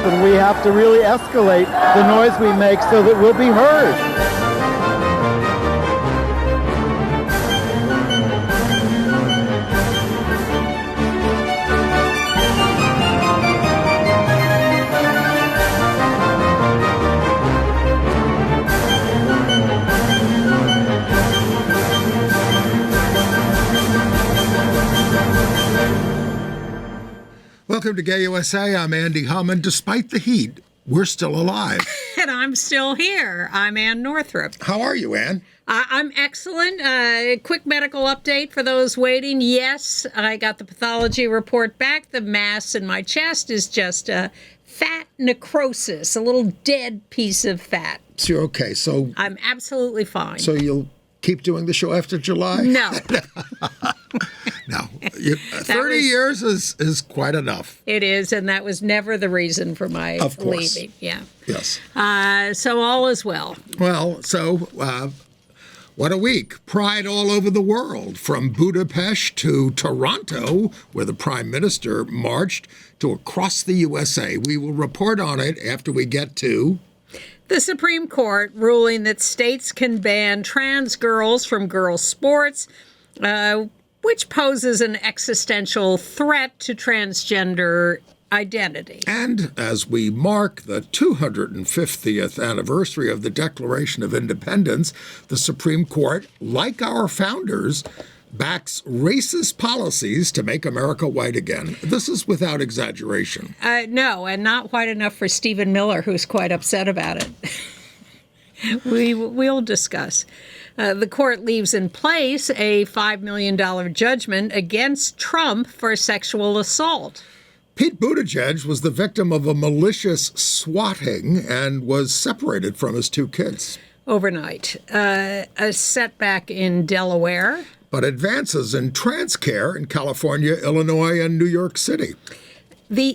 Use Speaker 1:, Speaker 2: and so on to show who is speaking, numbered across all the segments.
Speaker 1: and we have to really escalate the noise we make so that we'll be heard.
Speaker 2: Welcome to Gay USA. I'm Andy Hum, and despite the heat, we're still alive.
Speaker 3: And I'm still here. I'm Ann Northrup.
Speaker 2: How are you, Ann?
Speaker 3: I'm excellent. Quick medical update for those waiting. Yes, I got the pathology report back. The mass in my chest is just a fat necrosis, a little dead piece of fat.
Speaker 2: So you're okay. So
Speaker 3: I'm absolutely fine.
Speaker 2: So you'll keep doing the show after July?
Speaker 3: No.
Speaker 2: No. 30 years is quite enough.
Speaker 3: It is, and that was never the reason for my
Speaker 2: of course.
Speaker 3: leaving. Yeah.
Speaker 2: Yes.
Speaker 3: So all is well.
Speaker 2: Well, so what a week. Pride all over the world, from Budapest to Toronto, where the Prime Minister marched, to across the USA. We will report on it after we get to
Speaker 3: the Supreme Court ruling that states can ban trans girls from girls' sports, which poses an existential threat to transgender identity.
Speaker 2: And as we mark the 250th anniversary of the Declaration of Independence, the Supreme Court, like our founders, backs racist policies to make America white again. This is without exaggeration.
Speaker 3: No, and not white enough for Stephen Miller, who's quite upset about it. We'll discuss. The court leaves in place a $5 million judgment against Trump for sexual assault.
Speaker 2: Pete Buttigieg was the victim of a malicious swatting and was separated from his two kids
Speaker 3: overnight. A setback in Delaware.
Speaker 2: But advances in trans care in California, Illinois, and New York City.
Speaker 3: The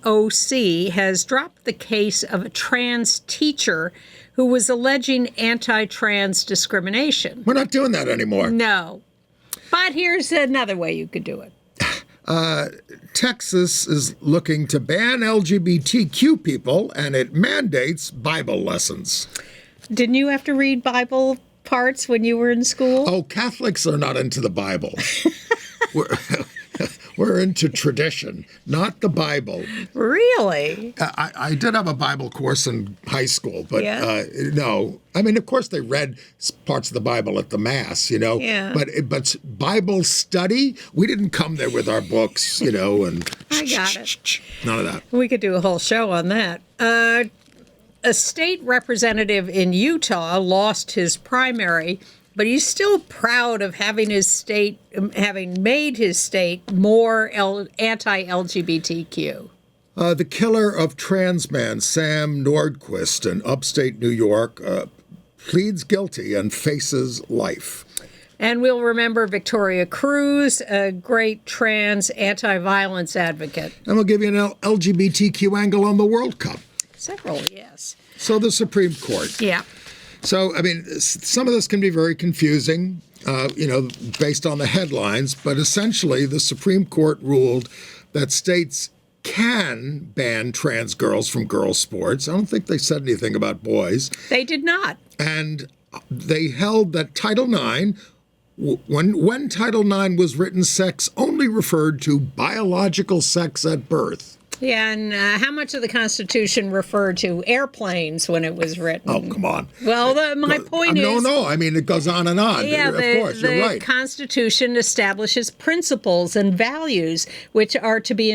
Speaker 3: EEOC has dropped the case of a trans teacher who was alleging anti-trans discrimination.
Speaker 2: We're not doing that anymore.
Speaker 3: No. But here's another way you could do it.
Speaker 2: Texas is looking to ban LGBTQ people, and it mandates Bible lessons.
Speaker 3: Didn't you have to read Bible parts when you were in school?
Speaker 2: Oh, Catholics are not into the Bible. We're into tradition, not the Bible.
Speaker 3: Really?
Speaker 2: I did have a Bible course in high school, but no. I mean, of course, they read parts of the Bible at the Mass,
Speaker 3: Yeah.
Speaker 2: But Bible study, we didn't come there with our books, and
Speaker 3: I got it.
Speaker 2: None of that.
Speaker 3: We could do a whole show on that. A state representative in Utah lost his primary, but he's still proud of having made his state more anti-LGBTQ.
Speaker 2: The killer of trans man Sam Nordquist in upstate New York pleads guilty and faces life.
Speaker 3: And we'll remember Victoria Cruz, a great trans anti-violence advocate.
Speaker 2: And we'll give you an LGBTQ angle on the World Cup.
Speaker 3: Several, yes.
Speaker 2: So the Supreme Court.
Speaker 3: Yeah.
Speaker 2: So, I mean, some of this can be very confusing, based on the headlines, but essentially the Supreme Court ruled that states can ban trans girls from girls' sports. I don't think they said anything about boys.
Speaker 3: They did not.
Speaker 2: And they held that Title IX, when Title IX was written, sex only referred to biological sex at birth.
Speaker 3: Yeah, and how much of the Constitution referred to airplanes when it was written?
Speaker 2: Oh, come on.
Speaker 3: Well, my point is...
Speaker 2: No, I mean, it goes on and on.
Speaker 3: Yeah,
Speaker 2: of course, you're right.
Speaker 3: The Constitution establishes principles and values which are to be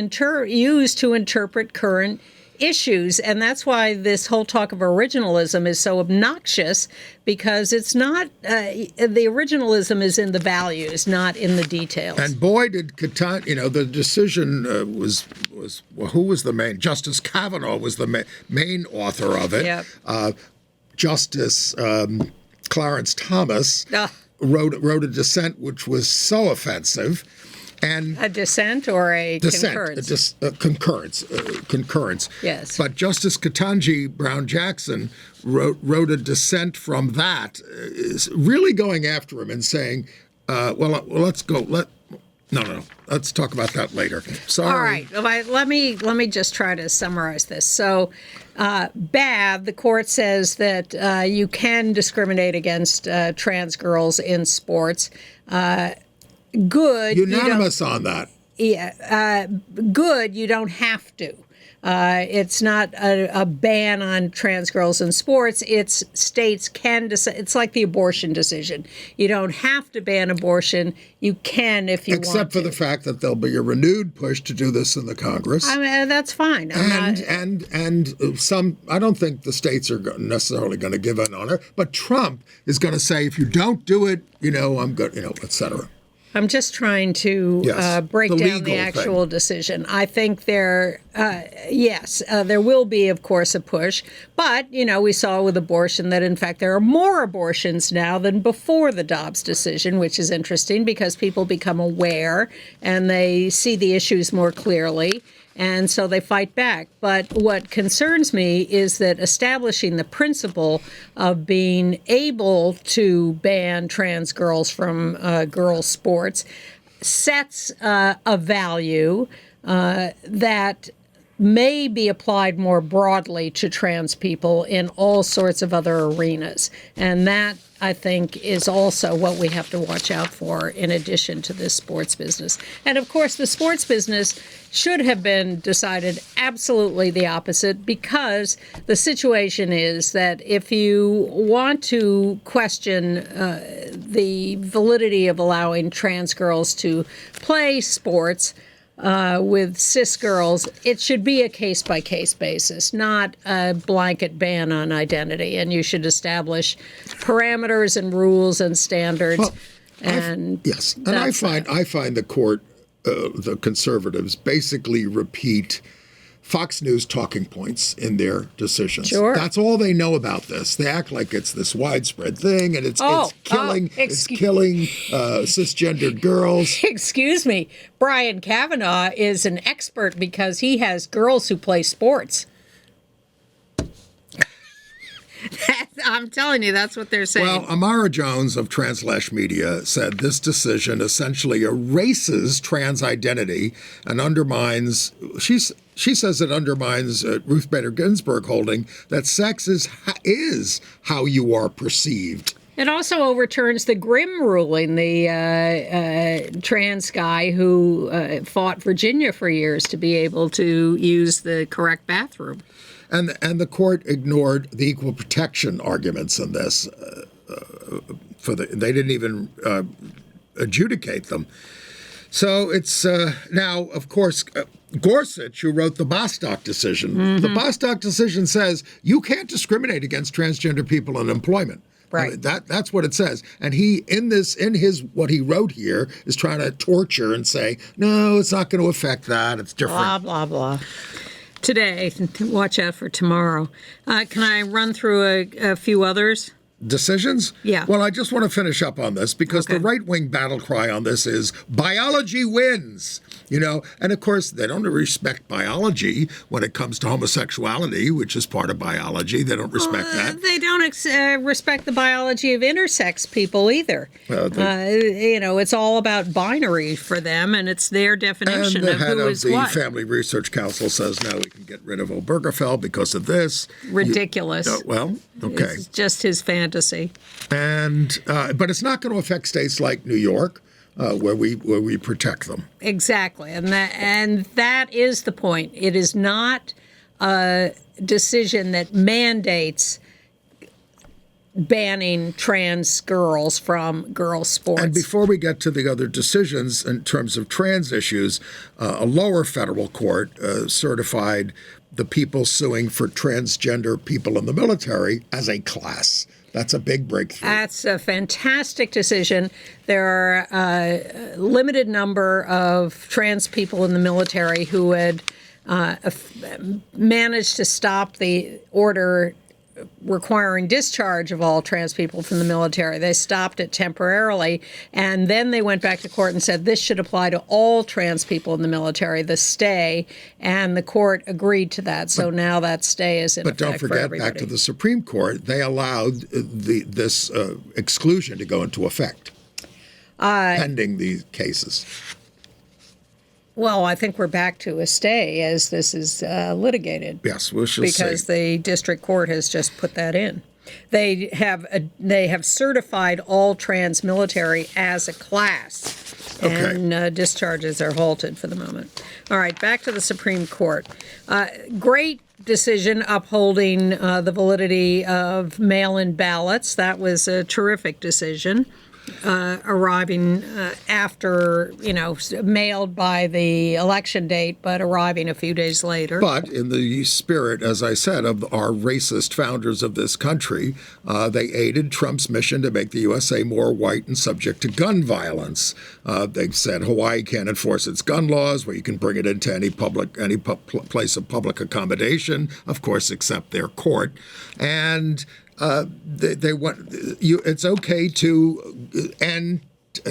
Speaker 3: used to interpret current issues. And that's why this whole talk of originalism is so obnoxious, because it's not, the originalism is in the values, not in the details.
Speaker 2: And boy, did Catan, the decision was who was the main? Justice Kavanaugh was the main author of it.
Speaker 3: Yep.
Speaker 2: Justice Clarence Thomas wrote a dissent which was so offensive. And
Speaker 3: a dissent or a concurrence?
Speaker 2: Concurrence.
Speaker 3: Yes.
Speaker 2: But Justice Ketanji Brown Jackson wrote a dissent from that, really going after him and saying, let's go. No. Let's talk about that later. Sorry.
Speaker 3: All right. Let me just try to summarize this. So, bad. The court says that you can discriminate against trans girls in sports. Good.
Speaker 2: Unanimous on that.
Speaker 3: Yeah. Good. You don't have to. It's not a ban on trans girls in sports. It's states can decide. It's like the abortion decision. You don't have to ban abortion. You can if you want to.
Speaker 2: Except for the fact that there'll be a renewed push to do this in the Congress.
Speaker 3: I mean, that's fine.
Speaker 2: And some, I don't think the states are necessarily going to give in on it, but Trump is going to say, if you don't do it, I'm good, et cetera.
Speaker 3: I'm just trying to break down the actual decision. I think there will be, of course, a push. But, we saw with abortion that, in fact, there are more abortions now than before the Dobbs decision, which is interesting because people become aware and they see the issues more clearly. And so they fight back. But what concerns me is that establishing the principle of being able to ban trans girls from girls' sports sets a value that may be applied more broadly to trans people in all sorts of other arenas. And that, I think, is also what we have to watch out for in addition to this sports business. And, of course, the sports business should have been decided absolutely the opposite, because the situation is that if you want to question the validity of allowing trans girls to play sports, with cis girls, it should be a case-by-case basis, not a blanket ban on identity. And you should establish parameters and rules and standards.
Speaker 2: Well,
Speaker 3: yes,
Speaker 2: and I find the court, the conservatives, basically repeat Fox News talking points in their decisions.
Speaker 3: Sure.
Speaker 2: That's all they know about this. They act like it's this widespread thing, and it's killing cisgendered girls.
Speaker 3: Excuse me. Brian Kavanaugh is an expert because he has girls who play sports. I'm telling you, that's what they're saying.
Speaker 2: Well, Amara Jones of Translash Media said this decision essentially erases trans identity and undermines, she says it undermines Ruth Bader Ginsburg holding that sex is how you are perceived.
Speaker 3: It also overturns the Grimm ruling, the trans guy who fought Virginia for years to be able to use the correct bathroom.
Speaker 2: And the court ignored the equal protection arguments in this. They didn't even adjudicate them. So it's now, of course, Gorsuch, who wrote the Bostock decision. Mm-hmm. The Bostock decision says you can't discriminate against transgender people in employment.
Speaker 3: Right.
Speaker 2: I mean, that's what it says. And he, in what he wrote here, is trying to torture and say, no, it's not going to affect that. It's different.
Speaker 3: Blah, blah, blah. Today, watch out for tomorrow. Can I run through a few others?
Speaker 2: Decisions?
Speaker 3: Yeah.
Speaker 2: Well, I just want to finish up on this because the right-wing battle cry on this is biology wins, and of course they don't respect biology when it comes to homosexuality, which is part of biology. They don't respect that.
Speaker 3: They don't respect the biology of intersex people either. It's all about binary for them, and it's their definition of who is what.
Speaker 2: And the head of the Family Research Council says now we can get rid of Obergefell because of this.
Speaker 3: Ridiculous.
Speaker 2: Okay.
Speaker 3: It's just his fantasy.
Speaker 2: And but it's not going to affect states like New York, where we protect them.
Speaker 3: Exactly, and that is the point. It is not a decision that mandates banning trans girls from girls' sports.
Speaker 2: And before we get to the other decisions in terms of trans issues, a lower federal court certified the people suing for transgender people in the military as a class. That's a big breakthrough.
Speaker 3: That's a fantastic decision. There are a limited number of trans people in the military who had managed to stop the order requiring discharge of all trans people from the military. They stopped it temporarily, and then they went back to court and said this should apply to all trans people in the military, the stay, and the court agreed to that. So now that stay is in effect for everybody.
Speaker 2: But don't forget, back to the Supreme Court, they allowed this exclusion to go into effect pending these cases.
Speaker 3: Well, I think we're back to a stay as this is litigated.
Speaker 2: Yes, we shall see.
Speaker 3: Because the district court has just put that in. They have certified all trans military as a class, and discharges are halted for the moment. All right, back to the Supreme Court. Great decision upholding the validity of mail-in ballots. That was a terrific decision. Arriving after, mailed by the election date, but arriving a few days later.
Speaker 2: But in the spirit, as I said, of our racist founders of this country, they aided Trump's mission to make the USA more white and subject to gun violence. They said Hawaii can't enforce its gun laws, where you can bring it into any place of public accommodation, of course, except their court. And they want it's okay to end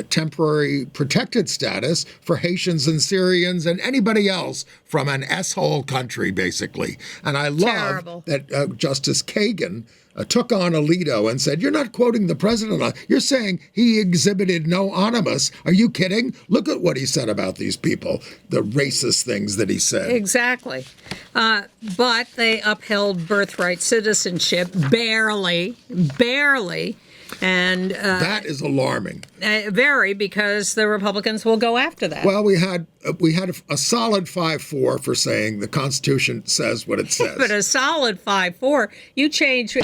Speaker 2: temporary protected status for Haitians and Syrians and anybody else from an S-hole country, basically. And I love that Justice Kagan took on Alito and said, "You're not quoting the president. You're saying he exhibited no animus. Are you kidding? Look at what he said about these people, the racist things that he said."
Speaker 3: Exactly. But they upheld birthright citizenship, barely. And
Speaker 2: that is alarming.
Speaker 3: Very, because the Republicans will go after that.
Speaker 2: Well, we had a solid 5-4 for saying the Constitution says what it says.
Speaker 3: But a solid 5-4, you change,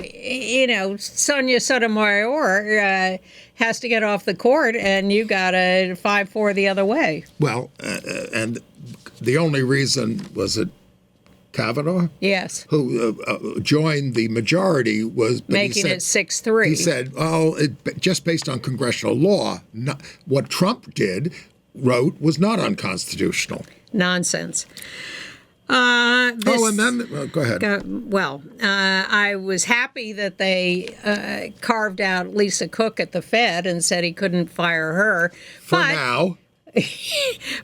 Speaker 3: Sonia Sotomayor has to get off the court, and you got a 5-4 the other way.
Speaker 2: Well, and the only reason was it Kavanaugh?
Speaker 3: Yes.
Speaker 2: Who joined the majority was
Speaker 3: making it 6-3.
Speaker 2: He said, just based on congressional law, what Trump wrote was not unconstitutional.
Speaker 3: Nonsense.
Speaker 2: And then go ahead.
Speaker 3: I was happy that they carved out Lisa Cook at the Fed and said he couldn't fire her.
Speaker 2: For now.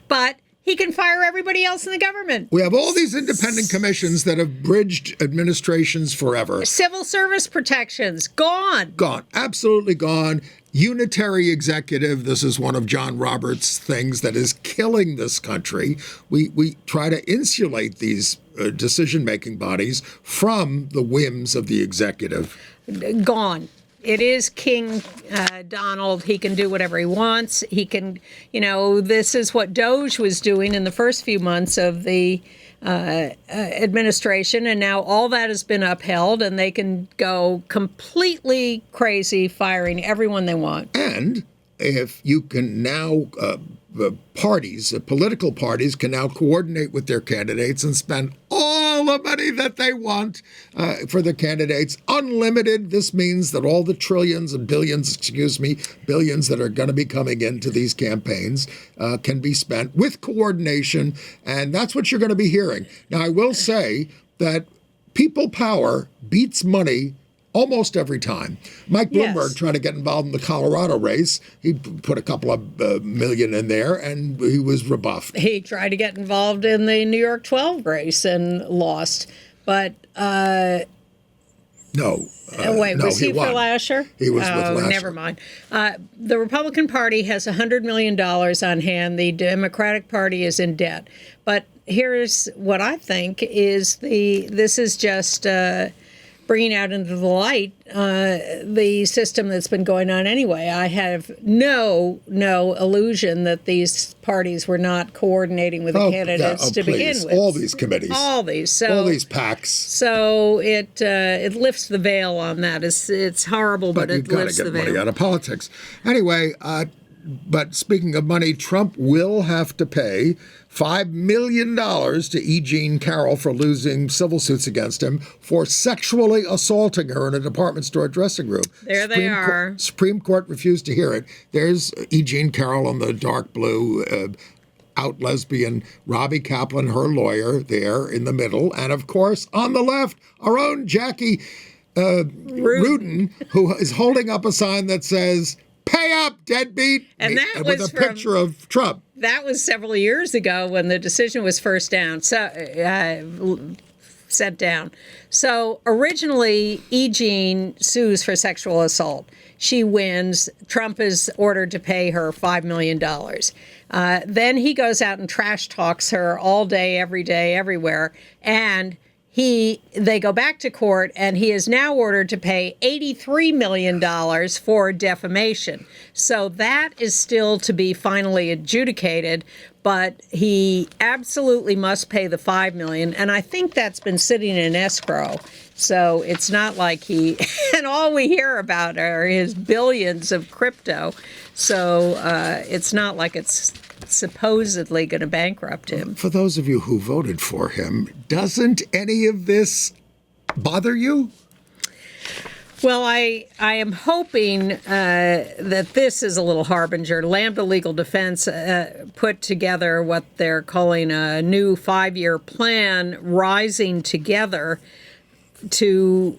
Speaker 3: But he can fire everybody else in the government.
Speaker 2: We have all these independent commissions that have bridged administrations forever.
Speaker 3: Civil service protections, gone.
Speaker 2: Gone. Absolutely gone. Unitary executive. This is one of John Roberts' things that is killing this country. We try to insulate these decision-making bodies from the whims of the executive.
Speaker 3: Gone. It is King Donald. He can do whatever he wants. He can, this is what Doge was doing in the first few months of the administration. And now all that has been upheld, and they can go completely crazy, firing everyone they want.
Speaker 2: And if you can now, political parties can now coordinate with their candidates and spend all the money that they want for the candidates, unlimited. This means that all the trillions and billions, billions that are going to be coming into these campaigns can be spent with coordination. And that's what you're going to be hearing. Now, I will say that people power beats money almost every time. Mike Bloomberg trying to get involved in the Colorado race. He put a couple of million in there, and he was rebuffed.
Speaker 3: He tried to get involved in the New York 12 race and lost. But
Speaker 2: no.
Speaker 3: Was he for Lasher?
Speaker 2: He was with Lasher.
Speaker 3: Never mind. The Republican Party has $100 million on hand. The Democratic Party is in debt. But here's what I think is this is just bringing out into the light the system that's been going on anyway. I have no illusion that these parties were not coordinating with the candidates to begin with.
Speaker 2: All these committees.
Speaker 3: All these PACs. So it lifts the veil on that. It's horrible, but it lifts the veil.
Speaker 2: But you've got to get money out of politics. Anyway, but speaking of money, Trump will have to pay $5 million to E. Jean Carroll for losing civil suits against him for sexually assaulting her in a department store dressing room.
Speaker 3: They are.
Speaker 2: Supreme Court refused to hear it. There's E. Jean Carroll in the dark blue, out lesbian, Robbie Kaplan, her lawyer, there in the middle. And, of course, on the left, our own Jackie Rudin, who is holding up a sign that says, "Pay up, deadbeat,"
Speaker 3: and that
Speaker 2: with
Speaker 3: was
Speaker 2: a picture of Trump.
Speaker 3: That was several years ago when the decision was first down. So sent down. So originally, E. Jean sues for sexual assault. She wins. Trump is ordered to pay her $5 million. Then he goes out and trash talks her all day, every day, everywhere. And they go back to court, and he is now ordered to pay $83 million for defamation. So that is still to be finally adjudicated, but he absolutely must pay the $5 million. And I think that's been sitting in escrow. So it's not like and all we hear about are his billions of crypto. So it's not like it's supposedly going to bankrupt him.
Speaker 2: For those of you who voted for him, doesn't any of this bother you?
Speaker 3: Well, I am hoping that this is a little harbinger. Lambda Legal Defense put together what they're calling a new 5-year plan, Rising Together, to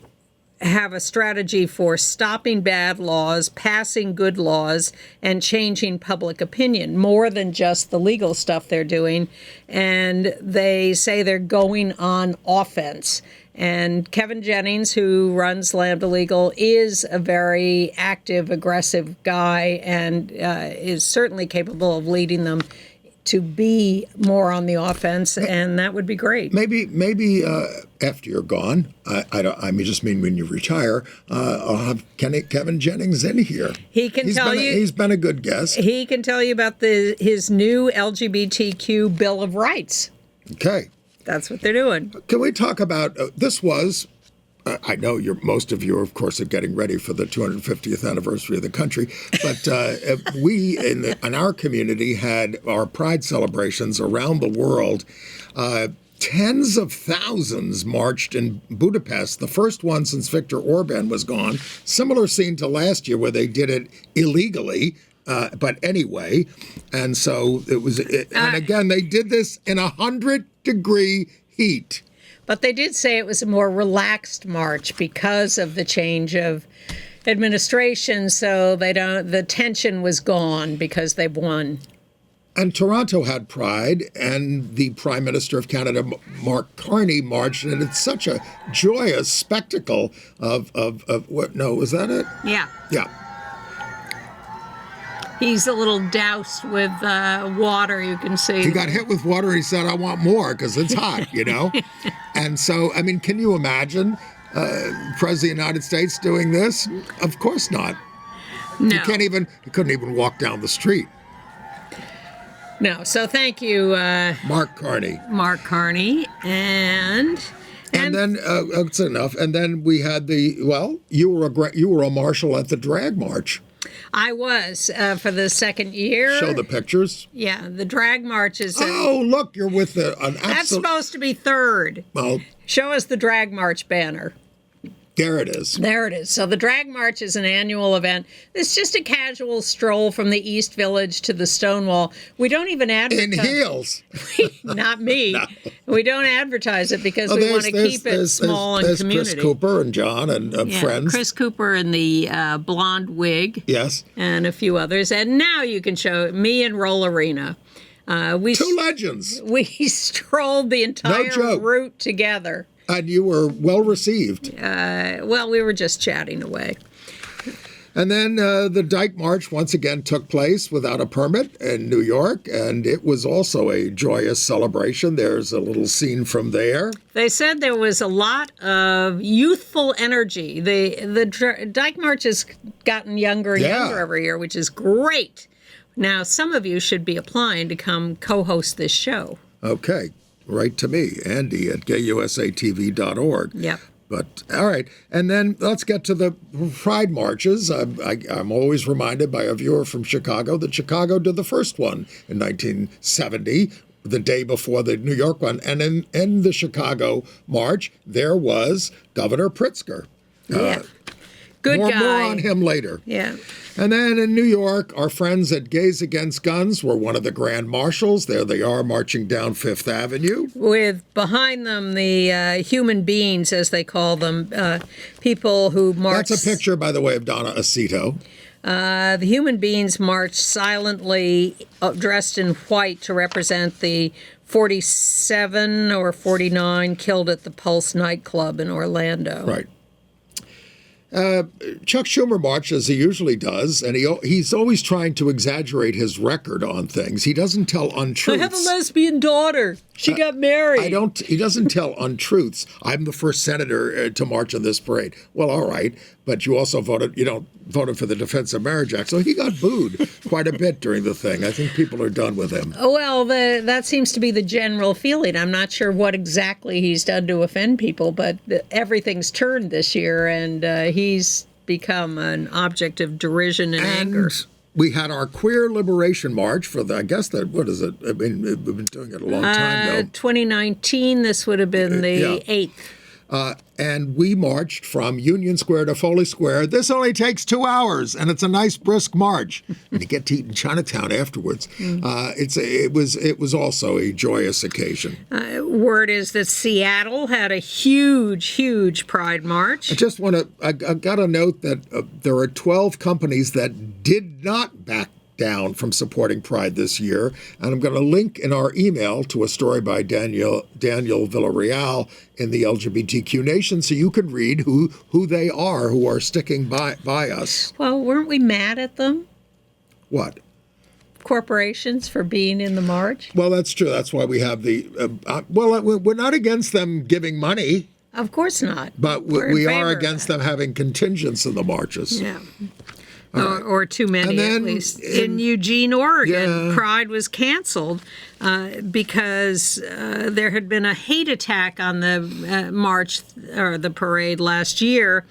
Speaker 3: have a strategy for stopping bad laws, passing good laws, and changing public opinion, more than just the legal stuff they're doing. And they say they're going on offense. And Kevin Jennings, who runs Lambda Legal, is a very active, aggressive guy and is certainly capable of leading them to be more on the offense, and that would be great.
Speaker 2: Maybe after you're gone, I just mean when you retire, I'll have Kevin Jennings in here.
Speaker 3: He's
Speaker 2: been a good guest.
Speaker 3: He can tell you about his new LGBTQ Bill of Rights.
Speaker 2: Okay.
Speaker 3: That's what they're doing.
Speaker 2: Can we talk about, this was, I know most of you, of course, are getting ready for the 250th anniversary of the country, but we in our community had our Pride celebrations around the world. Tens of thousands marched in Budapest, the first one since Viktor Orban was gone. Similar scene to last year where they did it illegally. But anyway, and so it was, and again, they did this in 100-degree heat.
Speaker 3: But they did say it was a more relaxed march because of the change of administration, so the tension was gone because they've won.
Speaker 2: And Toronto had Pride, and the Prime Minister of Canada, Mark Carney, marched, and it's such a joyous spectacle of what? No, was that it?
Speaker 3: Yeah.
Speaker 2: Yeah.
Speaker 3: He's a little doused with water, you can see.
Speaker 2: He got hit with water, and he said, I want more, because it's hot, you know? And so, I mean, can you imagine President of the United States doing this? Of course not.
Speaker 3: No.
Speaker 2: He couldn't even walk down the street.
Speaker 3: No, so thank you,
Speaker 2: Mark Carney.
Speaker 3: Mark Carney, and
Speaker 2: then that's enough. And then we had you were a marshal at the drag march.
Speaker 3: I was for the second year.
Speaker 2: Show the pictures.
Speaker 3: Yeah, the drag march is.
Speaker 2: Look, you're with an absolute.
Speaker 3: That's supposed to be third.
Speaker 2: Well,
Speaker 3: show us the drag march banner.
Speaker 2: There it is.
Speaker 3: There it is. So the drag march is an annual event. It's just a casual stroll from the East Village to the Stonewall. We don't even advertise.
Speaker 2: In heels.
Speaker 3: Not me. No. We don't advertise it because we want to keep it small and community.
Speaker 2: Chris Cooper and John and friends.
Speaker 3: Chris Cooper in the blonde wig.
Speaker 2: Yes.
Speaker 3: And a few others. And now you can show me and Roll Arena.
Speaker 2: Two legends.
Speaker 3: We strolled the entire route together.
Speaker 2: And you were well received.
Speaker 3: Well, we were just chatting away.
Speaker 2: And then the Dyke March once again took place without a permit in New York, and it was also a joyous celebration. There's a little scene from there.
Speaker 3: They said there was a lot of youthful energy. The Dyke March has gotten younger and younger every year, which is great. Now, some of you should be applying to come co-host this show.
Speaker 2: Okay. Write to me, Andy at gayusatv.org.
Speaker 3: Yep.
Speaker 2: But, all right. And then let's get to the Pride marches. I'm always reminded by a viewer from Chicago that Chicago did the first one in 1970, the day before the New York one. And in the Chicago march, there was Governor Pritzker.
Speaker 3: Yeah. Good guy.
Speaker 2: More on him later.
Speaker 3: Yeah.
Speaker 2: And then in New York, our friends at Gays Against Guns were one of the grand marshals. There they are marching down Fifth Avenue. With
Speaker 3: behind them the human beings, as they call them, people who march.
Speaker 2: That's a picture, by the way, of Donna Aceto.
Speaker 3: The human beings marched silently, dressed in white to represent the 47 or 49 killed at the Pulse nightclub in Orlando.
Speaker 2: Right. Chuck Schumer marched as he usually does, and he's always trying to exaggerate his record on things. He doesn't tell untruths.
Speaker 3: I have a lesbian daughter. She got married.
Speaker 2: He doesn't tell untruths. I'm the first senator to march on this parade. Well, all right, but you also voted for the Defense of Marriage Act, so he got booed quite a bit during the thing. I think people are done with him.
Speaker 3: Well, that seems to be the general feeling. I'm not sure what exactly he's done to offend people, but everything's turned this year, and he's become an object of derision and anger.
Speaker 2: We had our Queer Liberation March for what is it? I mean, we've been doing it a long time now.
Speaker 3: 2019, this would have been the 8th.
Speaker 2: And we marched from Union Square to Foley Square. This only takes 2 hours, and it's a nice brisk march. And you get to eat in Chinatown afterwards. It was also a joyous occasion.
Speaker 3: Word is that Seattle had a huge Pride March.
Speaker 2: I got to note that there are 12 companies that did not back down from supporting Pride this year, and I'm going to link in our email to a story by Daniel Villarreal in the LGBTQ Nation, so you can read who they are who are sticking by us.
Speaker 3: Well, weren't we mad at them?
Speaker 2: What?
Speaker 3: Corporations for being in the march?
Speaker 2: Well, that's true. That's why we have we're not against them giving money.
Speaker 3: Of course not.
Speaker 2: But we are against them having contingents in the marches.
Speaker 3: Yeah. Or too many, at least. In Eugene, Oregon, Pride was canceled because there had been a hate attack on the march or the parade last year.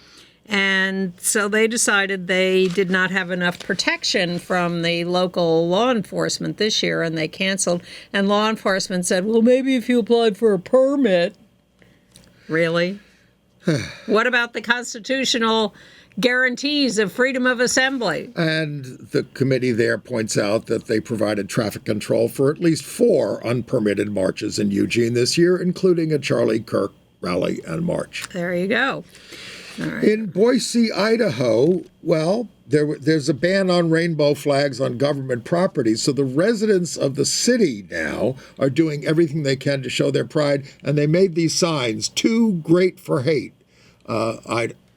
Speaker 3: And so they decided they did not have enough protection from the local law enforcement this year, and they canceled. And law enforcement said, well, maybe if you applied for a permit. Really? What about the constitutional guarantees of freedom of assembly?
Speaker 2: And the committee there points out that they provided traffic control for at least 4 unpermitted marches in Eugene this year, including a Charlie Kirk rally and march.
Speaker 3: There you go. All right.
Speaker 2: In Boise, Idaho, there's a ban on rainbow flags on government property, so the residents of the city now are doing everything they can to show their pride, and they made these signs, "Too great for hate."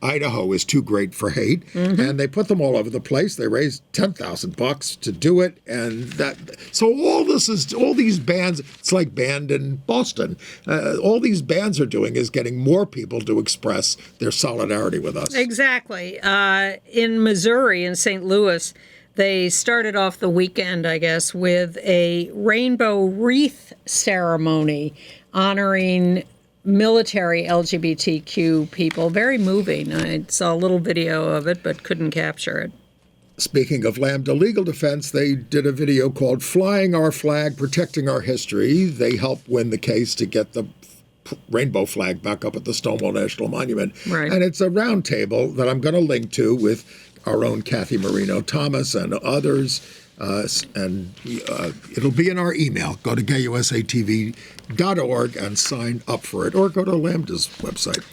Speaker 2: Idaho is too great for hate, and they put them all over the place. They raised $10,000 to do it, and so all these bans. It's like banned in Boston. All these bans are doing is getting more people to express their solidarity with us.
Speaker 3: Exactly. In Missouri, in St. Louis, they started off the weekend, I guess, with a rainbow wreath ceremony honoring military LGBTQ people. Very moving. I saw a little video of it, but couldn't capture it.
Speaker 2: Speaking of Lambda Legal Defense, they did a video called Flying Our Flag, Protecting Our History. They helped win the case to get the rainbow flag back up at the Stonewall National Monument.
Speaker 3: Right.
Speaker 2: And it's a roundtable that I'm going to link to with our own Kathy Marino-Thomas and others. It'll be in our email. Go to gayusatv.org and sign up for it, or go to Lambda's website.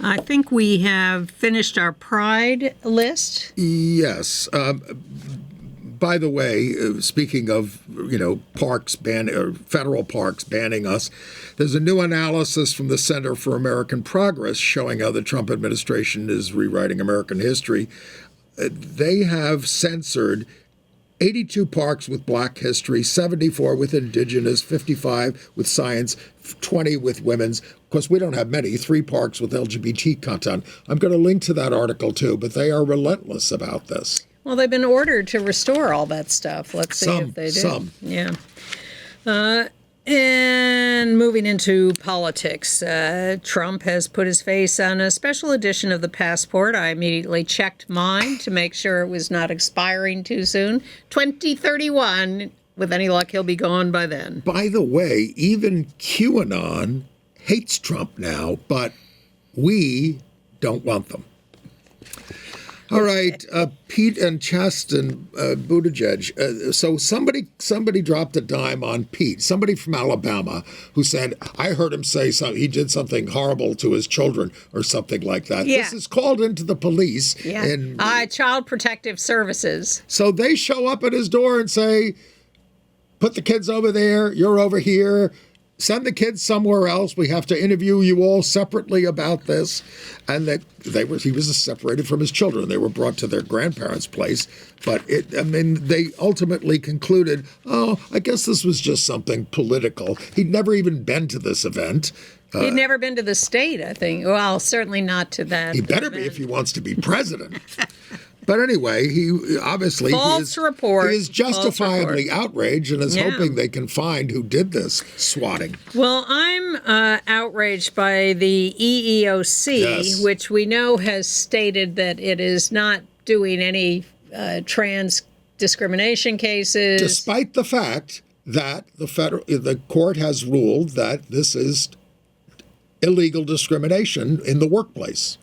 Speaker 3: I think we have finished our Pride list.
Speaker 2: Yes. By the way, speaking of parks federal parks banning us, there's a new analysis from the Center for American Progress showing how the Trump administration is rewriting American history. They have censored 82 parks with Black history, 74 with Indigenous, 55 with science, 20 with women's. Of course, we don't have many, 3 parks with LGBT content. I'm going to link to that article, too, but they are relentless about this.
Speaker 3: Well, they've been ordered to restore all that stuff. Let's see if they do.
Speaker 2: Some.
Speaker 3: Yeah. And moving into politics, Trump has put his face on a special edition of the passport. I immediately checked mine to make sure it was not expiring too soon. 2031. With any luck, he'll be gone by then.
Speaker 2: By the way, even QAnon hates Trump now, but we don't want them. All right, Pete and Chasten Buttigieg. So somebody dropped a dime on Pete. Somebody from Alabama who said, "I heard him say something. He did something horrible to his children or something like that."
Speaker 3: Yeah.
Speaker 2: This is called into the police.
Speaker 3: Yeah. Child Protective Services.
Speaker 2: So they show up at his door and say, "Put the kids over there. You're over here. Send the kids somewhere else. We have to interview you all separately about this." And that he was separated from his children. They were brought to their grandparents' place. But they ultimately concluded, oh, I guess this was just something political. He'd never even been to this event.
Speaker 3: He'd never been to the state, I think. Well, certainly not to that.
Speaker 2: He better be if he wants to be president. But anyway, he obviously is justifiably outraged and is hoping they can find who did this swatting.
Speaker 3: Well, I'm outraged by the EEOC, which we know has stated that it is not doing any trans discrimination cases,
Speaker 2: despite the fact that the court has ruled that this is illegal discrimination in the workplace.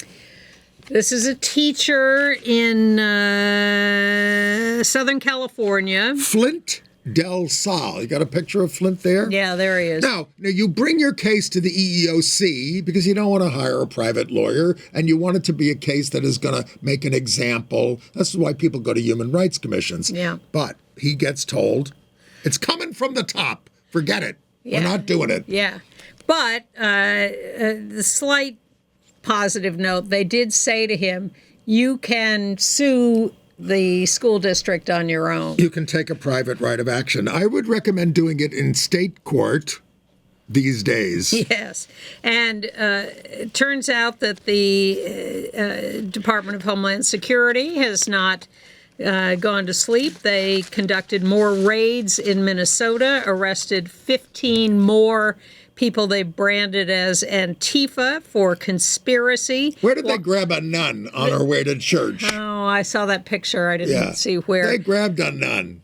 Speaker 3: This is a teacher in Southern California.
Speaker 2: Flint Del Sal. You got a picture of Flint there?
Speaker 3: Yeah, there he is.
Speaker 2: Now you bring your case to the EEOC because you don't want to hire a private lawyer and you want it to be a case that is going to make an example. That's why people go to human rights commissions.
Speaker 3: Yeah.
Speaker 2: But he gets told, it's coming from the top. Forget it.
Speaker 3: Yeah.
Speaker 2: We're not doing it.
Speaker 3: Yeah. But the slight positive note, they did say to him, you can sue the school district on your own.
Speaker 2: You can take a private right of action. I would recommend doing it in state court these days.
Speaker 3: Yes. And it turns out that the Department of Homeland Security has not gone to sleep. They conducted more raids in Minnesota, arrested 15 more people they branded as Antifa for conspiracy.
Speaker 2: Where did they grab a nun on her way to church?
Speaker 3: Oh, I saw that picture. I didn't see where.
Speaker 2: They grabbed a nun.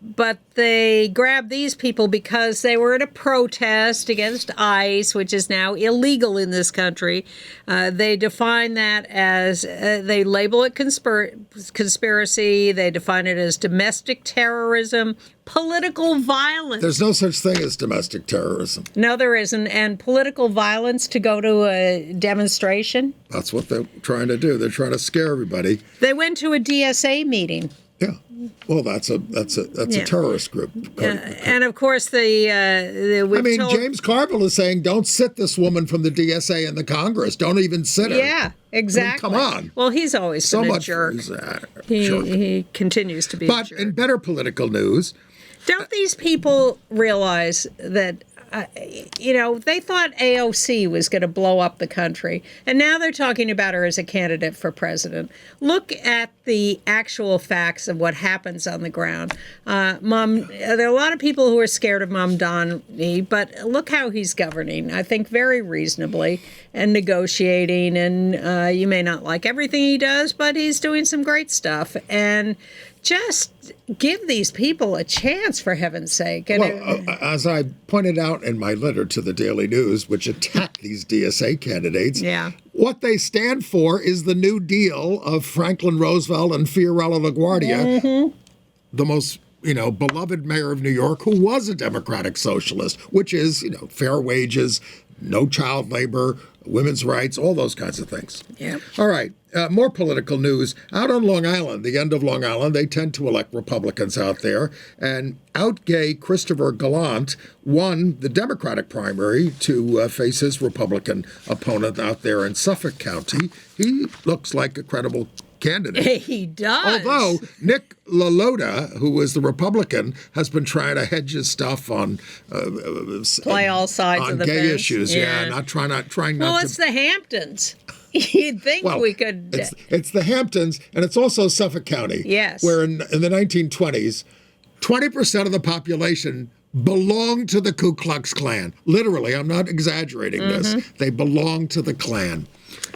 Speaker 3: But they grabbed these people because they were at a protest against ICE, which is now illegal in this country. They define that as, they label it conspiracy. They define it as domestic terrorism, political violence.
Speaker 2: There's no such thing as domestic terrorism.
Speaker 3: No, there isn't. And political violence to go to a demonstration.
Speaker 2: That's what they're trying to do. They're trying to scare everybody.
Speaker 3: They went to a DSA meeting.
Speaker 2: Yeah. Well, that's a terrorist group.
Speaker 3: And of course,
Speaker 2: James Carville is saying, don't sit this woman from the DSA in the Congress. Don't even sit her.
Speaker 3: Yeah, exactly.
Speaker 2: Come on.
Speaker 3: Well, he's always been a jerk. He continues to be a jerk.
Speaker 2: But in better political news,
Speaker 3: don't these people realize that they thought AOC was going to blow up the country, and now they're talking about her as a candidate for president. Look at the actual facts of what happens on the ground. There are a lot of people who are scared of Mamdani, but look how he's governing. I think very reasonably and negotiating, and you may not like everything he does, but he's doing some great stuff. And just give these people a chance, for heaven's sake. And
Speaker 2: as I pointed out in my letter to the Daily News, which attacked these DSA candidates, what they stand for is the New Deal of Franklin Roosevelt and Fiorello LaGuardia, the most beloved mayor of New York, who was a Democratic socialist, which is fair wages, no child labor, women's rights, all those kinds of things.
Speaker 3: Yeah.
Speaker 2: All right. More political news. Out on Long Island, the end of Long Island, they tend to elect Republicans out there. And out-gay Christopher Gallant won the Democratic primary to face his Republican opponent out there in Suffolk County. He looks like a credible candidate.
Speaker 3: He does.
Speaker 2: Although Nick LaLota, who was the Republican, has been trying to hedge his stuff on
Speaker 3: play all sides of the
Speaker 2: gay
Speaker 3: fence.
Speaker 2: issues. Not trying not
Speaker 3: well,
Speaker 2: to.
Speaker 3: It's the Hamptons. You'd think we could.
Speaker 2: It's the Hamptons, and it's also Suffolk County.
Speaker 3: Yes.
Speaker 2: Where in the 1920s, 20% of the population belonged to the Ku Klux Klan. Literally, I'm not exaggerating this. They belonged to the Klan.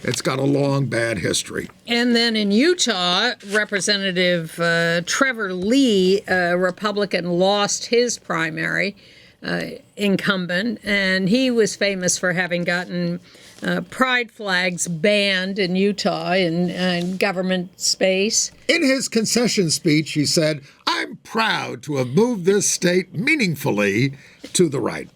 Speaker 2: It's got a long, bad history.
Speaker 3: And then in Utah, Representative Trevor Lee, a Republican, lost his primary. incumbent, and he was famous for having gotten pride flags banned in Utah in government space.
Speaker 2: In his concession speech, he said, "I'm proud to have moved this state meaningfully to the right."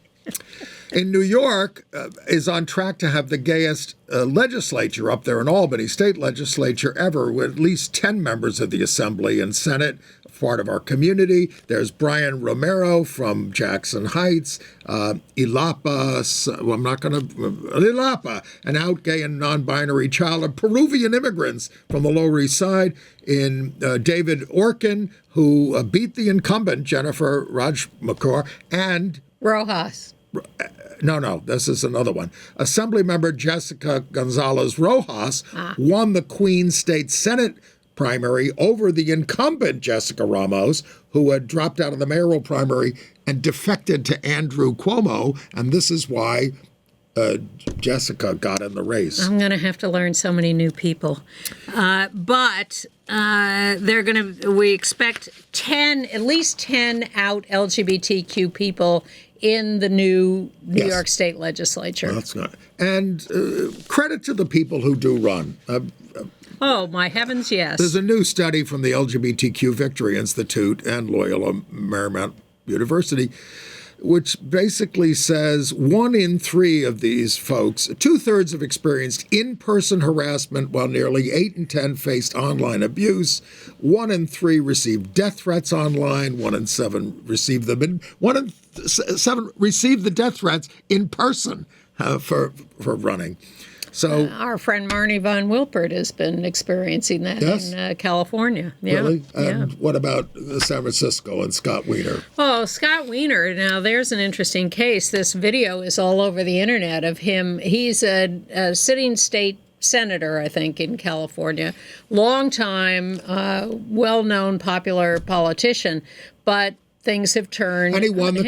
Speaker 2: In New York, is on track to have the gayest legislature up there in Albany, state legislature ever, with at least 10 members of the Assembly and Senate, part of our community. There's Brian Romero from Jackson Heights, Ilapa, an out gay and non-binary child of Peruvian immigrants from the Lower East Side, in David Orkin, who beat the incumbent, Jennifer Rajmakor, and
Speaker 3: Rojas.
Speaker 2: No, this is another one. Assemblymember Jessica Gonzalez Rojas won the Queens State Senate primary over the incumbent Jessica Ramos, who had dropped out of the mayoral primary and defected to Andrew Cuomo, and this is why Jessica got in the race.
Speaker 3: I'm going to have to learn so many new people. But we expect at least 10 out LGBTQ people in the new New York State legislature.
Speaker 2: That's good. And credit to the people who do run.
Speaker 3: Oh, my heavens, yes.
Speaker 2: There's a new study from the LGBTQ Victory Institute and Loyola Marymount University, which basically says 1 in 3 of these folks, 2/3 have experienced in-person harassment, while nearly 8 in 10 faced online abuse. 1 in 3 received death threats online. 1 in 7 received them. 1 in 7 received the death threats in person for running. So
Speaker 3: our friend Marnie Von Wilpert has been experiencing that in California. Yeah.
Speaker 2: Really? And what about San Francisco and Scott Wiener?
Speaker 3: Oh, Scott Wiener. Now, there's an interesting case. This video is all over the internet of him. He's a sitting state senator, I think, in California. Long time, well-known, popular politician, but things have turned.
Speaker 2: And he won the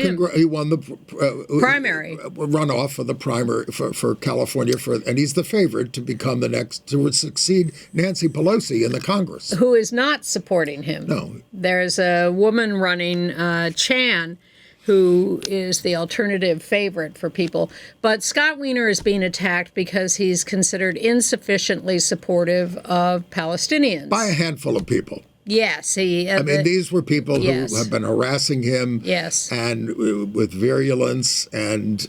Speaker 3: primary
Speaker 2: runoff for the primary for California, and he's the favorite to become the next to succeed Nancy Pelosi in the Congress.
Speaker 3: Who is not supporting him?
Speaker 2: No.
Speaker 3: There's a woman running, Chan, who is the alternative favorite for people. But Scott Wiener is being attacked because he's considered insufficiently supportive of Palestinians
Speaker 2: by a handful of people.
Speaker 3: Yes,
Speaker 2: these were people who have been harassing him, and with virulence, and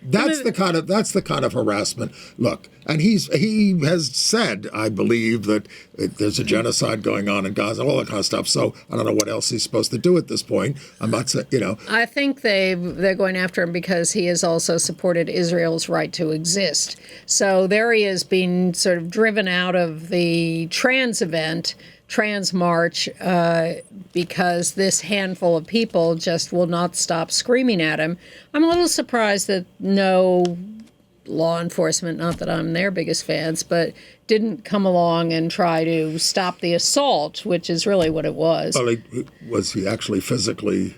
Speaker 2: that's the kind of harassment. Look, and he has said, I believe, that there's a genocide going on in Gaza, all that kind of stuff. So I don't know what else he's supposed to do at this point. I'm not saying,
Speaker 3: I think they're going after him because he has also supported Israel's right to exist. So there he is being sort of driven out of the trans march because this handful of people just will not stop screaming at him. I'm a little surprised that no law enforcement, not that I'm their biggest fans, but didn't come along and try to stop the assault, which is really what it was.
Speaker 2: Well, was he actually physically?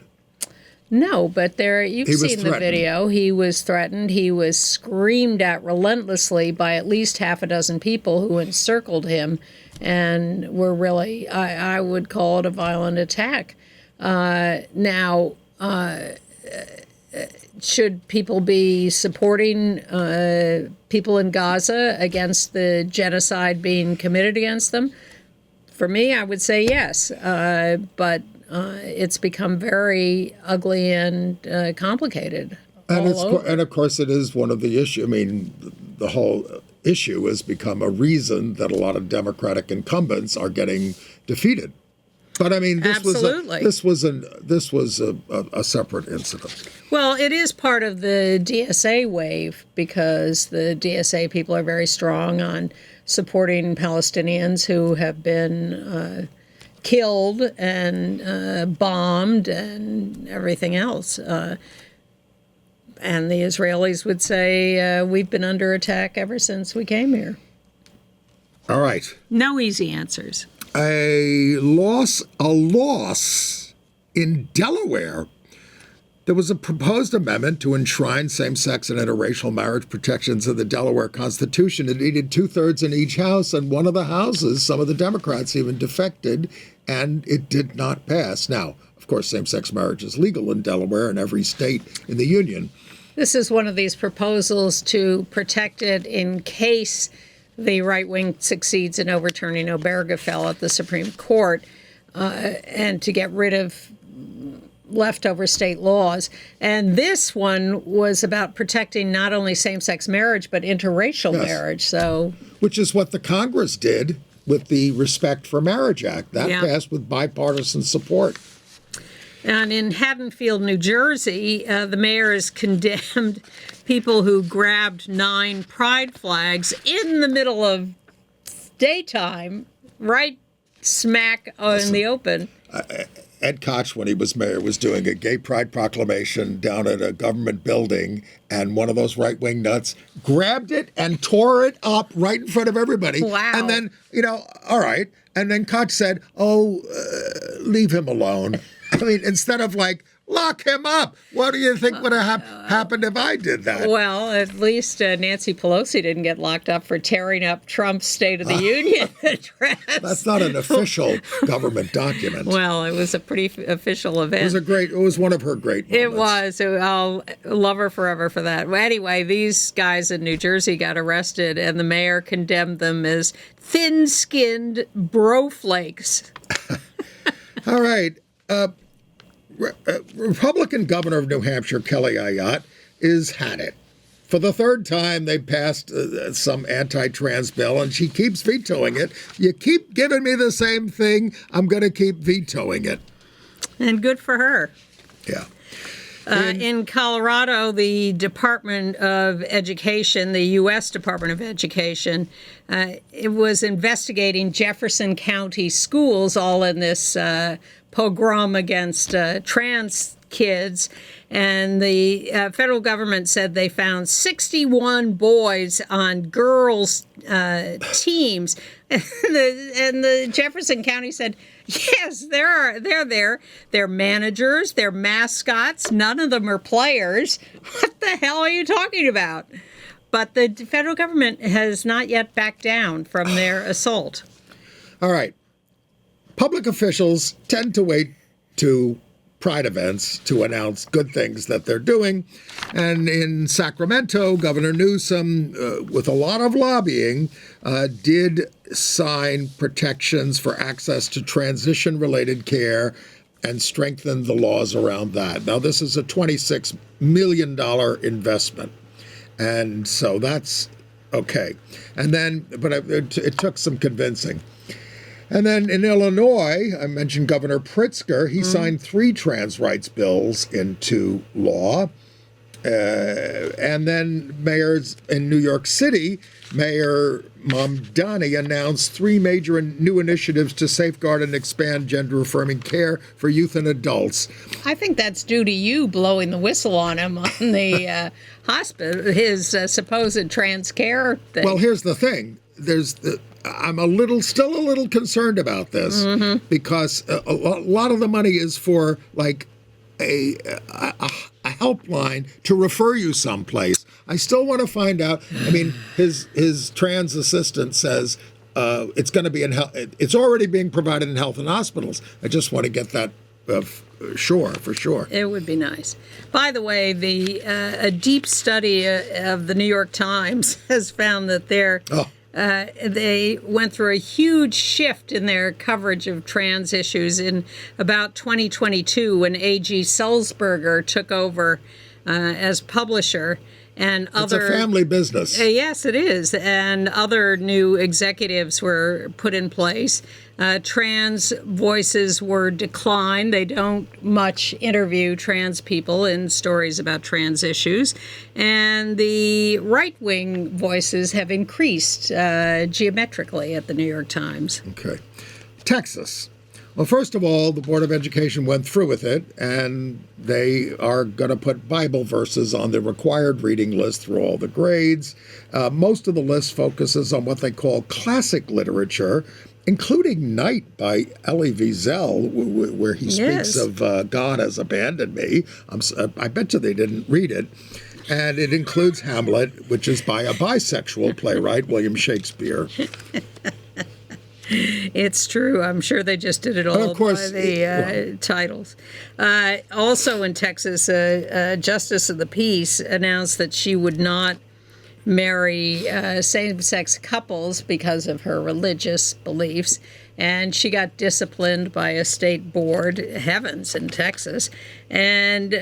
Speaker 3: No, but you've seen the video. He was threatened. He was screamed at relentlessly by at least half a dozen people who encircled him and were really, I would call it a violent attack. Should people be supporting people in Gaza against the genocide being committed against them? For me, I would say yes, but it's become very ugly and complicated.
Speaker 2: And of course, it is one of the issues. I mean, the whole issue has become a reason that a lot of Democratic incumbents are getting defeated. But I mean, this was a separate incident.
Speaker 3: Well, it is part of the DSA wave because the DSA people are very strong on supporting Palestinians who have been killed and bombed and everything else. And the Israelis would say, we've been under attack ever since we came here.
Speaker 2: All right.
Speaker 3: No easy answers.
Speaker 2: A loss in Delaware. There was a proposed amendment to enshrine same-sex and interracial marriage protections in the Delaware Constitution. It needed 2/3 in each house, and one of the houses, some of the Democrats even defected, and it did not pass. Now, Of course, same-sex marriage is legal in Delaware and every state in the Union.
Speaker 3: This is one of these proposals to protect it in case the right wing succeeds in overturning Obergefell at the Supreme Court, and to get rid of leftover state laws. And this one was about protecting not only same-sex marriage, but interracial marriage. So,
Speaker 2: which is what the Congress did with the Respect for Marriage Act. That passed with bipartisan support.
Speaker 3: And in Haddonfield, New Jersey, the mayor has condemned people who grabbed 9 pride flags in the middle of daytime, right smack in the open.
Speaker 2: Ed Koch, when he was mayor, was doing a gay pride proclamation down at a government building, and one of those right-wing nuts grabbed it and tore it up right in front of everybody.
Speaker 3: Wow.
Speaker 2: And then, all right. And then Koch said, leave him alone. I mean, instead of lock him up. What do you think would have happened if I did that?
Speaker 3: Well, at least Nancy Pelosi didn't get locked up for tearing up Trump's State of the Union address.
Speaker 2: That's not an official government document.
Speaker 3: Well, it was a pretty official event.
Speaker 2: It was one of her great moments.
Speaker 3: It was. I'll love her forever for that. Well, anyway, these guys in New Jersey got arrested, and the mayor condemned them as thin-skinned broflakes.
Speaker 2: All right. Republican governor of New Hampshire, Kelly Ayotte, has had it. For the third time, they passed some anti-trans bill, and she keeps vetoing it. You keep giving me the same thing, I'm going to keep vetoing it.
Speaker 3: And good for her.
Speaker 2: Yeah.
Speaker 3: In Colorado, the Department of Education, the U.S. Department of Education, it was investigating Jefferson County schools, all in this pogrom against trans kids. And the federal government said they found 61 boys on girls' teams. And the Jefferson County said, yes, they're there. They're managers, they're mascots. None of them are players. What the hell are you talking about? But the federal government has not yet backed down from their assault.
Speaker 2: All right. Public officials tend to wait to pride events to announce good things that they're doing. And in Sacramento, Governor Newsom, with a lot of lobbying, did sign protections for access to transition-related care and strengthened the laws around that. Now, this is a $26 million investment. And so that's okay. And then, but it took some convincing. And then in Illinois, I mentioned Governor Pritzker. He signed 3 trans rights bills into law. And then mayors in New York City, Mayor Mamdani announced 3 major new initiatives to safeguard and expand gender-affirming care for youth and adults.
Speaker 3: I think that's due to you blowing the whistle on him on the hospital, his supposed trans care thing.
Speaker 2: Well, here's the thing. I'm still a little concerned about this because a lot of the money is for a helpline to refer you someplace. I still want to find out. I mean, his trans assistant says it's going to be in health. It's already being provided in health and hospitals. I just want to get that for sure.
Speaker 3: It would be nice. By the way, a deep study of the New York Times has found that they went through a huge shift in their coverage of trans issues in about 2022 when A.G. Sulzberger took over as publisher. And
Speaker 2: it's a family business.
Speaker 3: Yes, it is. And other new executives were put in place. Trans voices were declined. They don't much interview trans people in stories about trans issues. And the right-wing voices have increased geometrically at the New York Times.
Speaker 2: Okay. Texas. Well, first of all, the Board of Education went through with it, and they are going to put Bible verses on the required reading list through all the grades. Most of the list focuses on what they call classic literature, including Night by Elie Wiesel, where he speaks of God has abandoned me. I bet you they didn't read it. And it includes Hamlet, which is by a bisexual playwright, William Shakespeare.
Speaker 3: It's true. I'm sure they just did it all
Speaker 2: of course,
Speaker 3: by the titles. Also in Texas, a justice of the peace announced that she would not marry same-sex couples because of her religious beliefs, and she got disciplined by a state board, heavens, in Texas, and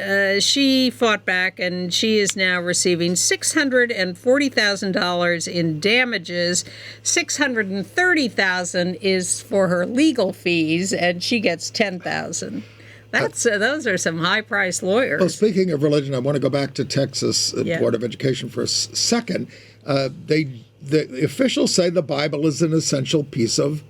Speaker 3: she fought back, and she is now receiving $640,000 in damages. $630,000 is for her legal fees, and she gets $10,000. Those are some high-priced lawyers.
Speaker 2: Well, speaking of religion, I want to go back to Texas Board of Education for a second. The officials say the Bible is an essential piece of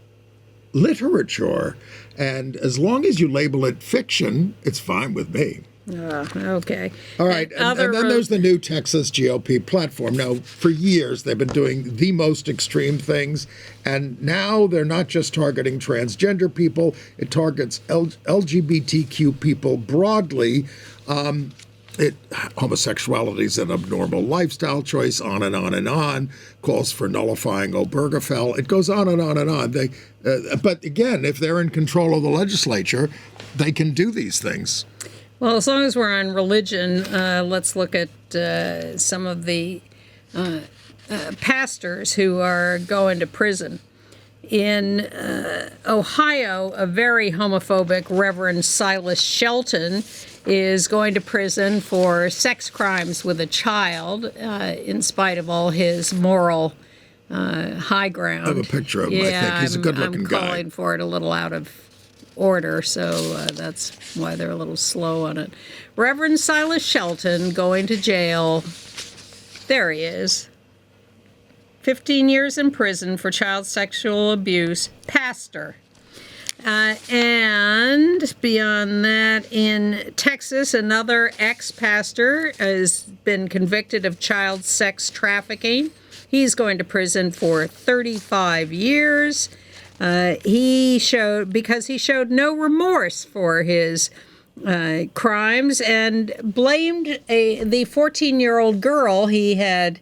Speaker 2: literature, and as long as you label it fiction, it's fine with me.
Speaker 3: Okay.
Speaker 2: All right, and then there's the new Texas GOP platform. Now, for years, they've been doing the most extreme things, and now they're not just targeting transgender people, it targets LGBTQ people broadly. Homosexuality is an abnormal lifestyle choice, on and on and on, calls for nullifying Obergefell. It goes on and on and on. But again, if they're in control of the legislature, they can do these things.
Speaker 3: Well, as long as we're on religion, let's look at some of the pastors who are going to prison. In Ohio, a very homophobic Reverend Silas Shelton is going to prison for sex crimes with a child, in spite of all his moral high ground.
Speaker 2: I have a picture of him. I think he's a good-looking guy.
Speaker 3: I'm calling for it a little out of order, so that's why they're a little slow on it. Reverend Silas Shelton going to jail. There he is. 15 years in prison for child sexual abuse. Pastor. And beyond that, in Texas, another ex-pastor has been convicted of child sex trafficking. He's going to prison for 35 years. Because he showed no remorse for his crimes and blamed the 14-year-old girl he had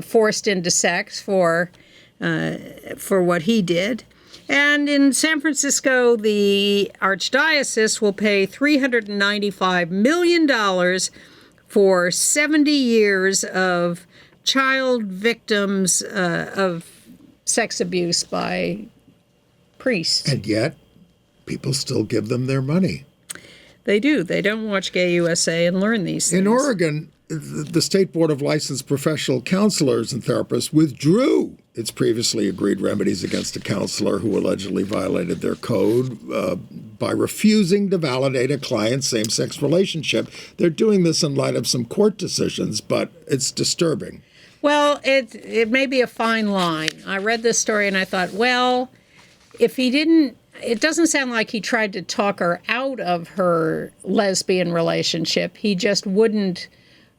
Speaker 3: forced into sex for what he did. And in San Francisco, the Archdiocese will pay $395 million for 70 years of child victims of sex abuse by priests.
Speaker 2: And yet, people still give them their money.
Speaker 3: They do. They don't watch Gay USA and learn these things.
Speaker 2: In Oregon, the State Board of Licensed Professional Counselors and Therapists withdrew its previously agreed remedies against a counselor who allegedly violated their code by refusing to validate a client's same-sex relationship. They're doing this in light of some court decisions, but it's disturbing.
Speaker 3: Well, it may be a fine line. I read this story and I thought, well, if he didn't, it doesn't sound like he tried to talk her out of her lesbian relationship. He just wouldn't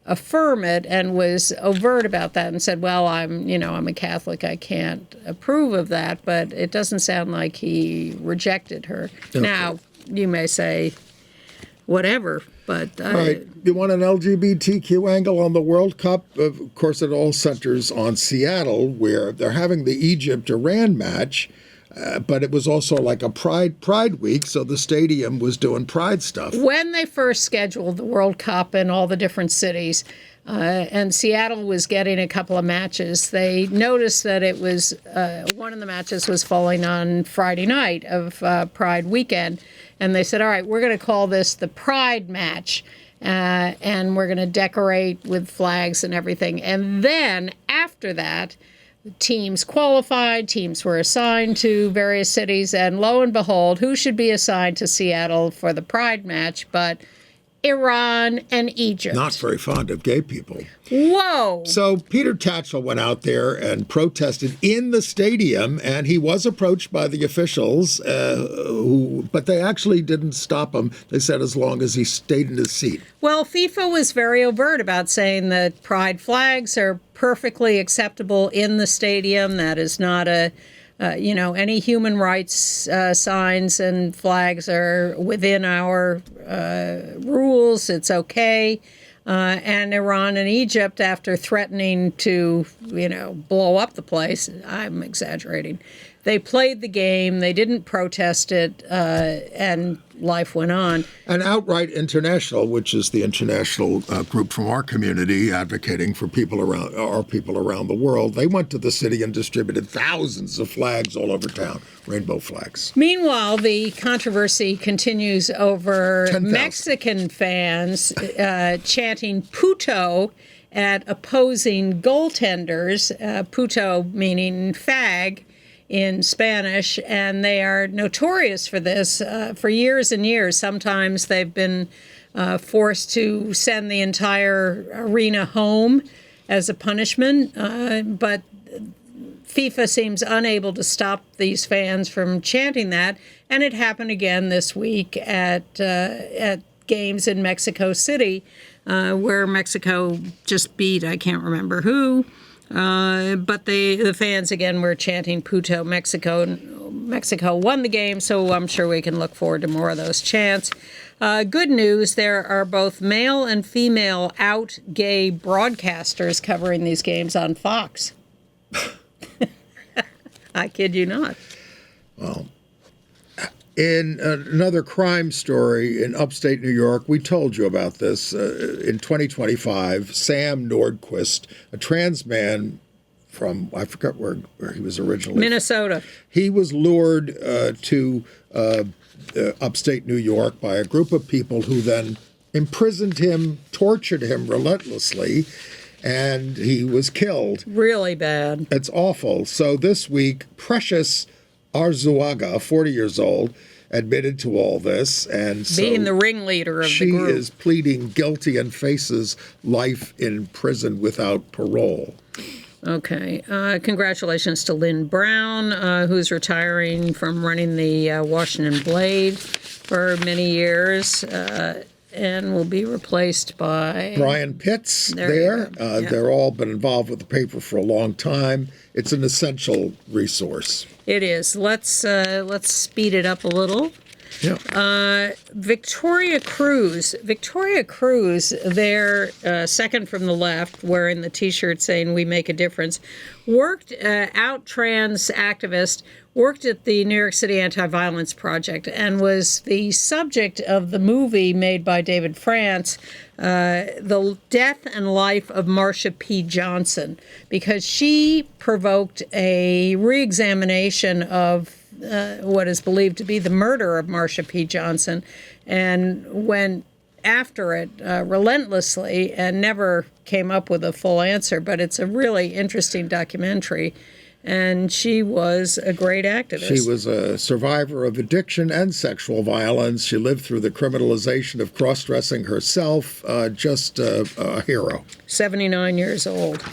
Speaker 3: affirm it and was overt about that and said, well, I'm a Catholic. I can't approve of that. But it doesn't sound like he rejected her. Okay. Now, you may say, whatever, but...
Speaker 2: All right. You want an LGBTQ angle on the World Cup? Of course, it all centers on Seattle, where they're having the Egypt-Iran match. But it was also like a Pride week, so the stadium was doing Pride stuff. When
Speaker 3: they first scheduled the World Cup in all the different cities, and Seattle was getting a couple of matches, they noticed that it was one of the matches was falling on Friday night of Pride weekend, and they said, all right, we're going to call this the Pride match, and we're going to decorate with flags and everything. And then after that, teams qualified, teams were assigned to various cities, and lo and behold, who should be assigned to Seattle for the Pride match but Iran and Egypt.
Speaker 2: Not very fond of gay people.
Speaker 3: Whoa!
Speaker 2: So Peter Tatchell went out there and protested in the stadium, and he was approached by the officials, but they actually didn't stop him. They said as long as he stayed in his seat.
Speaker 3: Well, FIFA was very overt about saying that pride flags are perfectly acceptable in the stadium. That is not any human rights signs and flags are within our rules. It's okay. And Iran and Egypt, after threatening to, blow up the place, I'm exaggerating, they played the game, they didn't protest it, and life went on.
Speaker 2: And Outright International, which is the international group from our community advocating for our people around the world, they went to the city and distributed thousands of flags all over town, rainbow flags.
Speaker 3: Meanwhile, the controversy continues over
Speaker 2: 10,000
Speaker 3: Mexican fans chanting puto at opposing goaltenders, puto meaning fag in Spanish, and they are notorious for this for years and years. Sometimes they've been forced to send the entire arena home as a punishment, but FIFA seems unable to stop these fans from chanting that, and it happened again this week at games in Mexico City, where Mexico just beat, I can't remember who, but the fans again were chanting "Puto Mexico." Mexico won the game, so I'm sure we can look forward to more of those chants. Good news, there are both male and female out gay broadcasters covering these games on Fox. I kid you not.
Speaker 2: Well, in another crime story in upstate New York, we told you about this. In 2025, Sam Nordquist, a trans man from, I forgot where he was originally.
Speaker 3: Minnesota.
Speaker 2: He was lured to upstate New York by a group of people who then imprisoned him, tortured him relentlessly, and he was killed.
Speaker 3: Really bad.
Speaker 2: It's awful. So this week, Precious Arzuaga, 40 years old, admitted to all this, and so
Speaker 3: being the ringleader of the group.
Speaker 2: She is pleading guilty and faces life in prison without parole.
Speaker 3: Okay. Congratulations to Lynn Brown, who's retiring from running the Washington Blade for many years, and will be replaced by
Speaker 2: Brian Pitts there. They're all been involved with the paper for a long time. It's an essential resource.
Speaker 3: It is. Let's speed it up a little.
Speaker 2: Yeah.
Speaker 3: Victoria Cruz, their second from the left, wearing the T-shirt saying "We Make a Difference," worked out trans activist, worked at the New York City Anti-Violence Project, and was the subject of the movie made by David France, The Death and Life of Marsha P. Johnson, because she provoked a re-examination of what is believed to be the murder of Marsha P. Johnson, and went after it relentlessly and never came up with a full answer. But it's a really interesting documentary, and she was a great activist.
Speaker 2: She was a survivor of addiction and sexual violence. She lived through the criminalization of cross-dressing herself, just a hero. 79
Speaker 3: years old.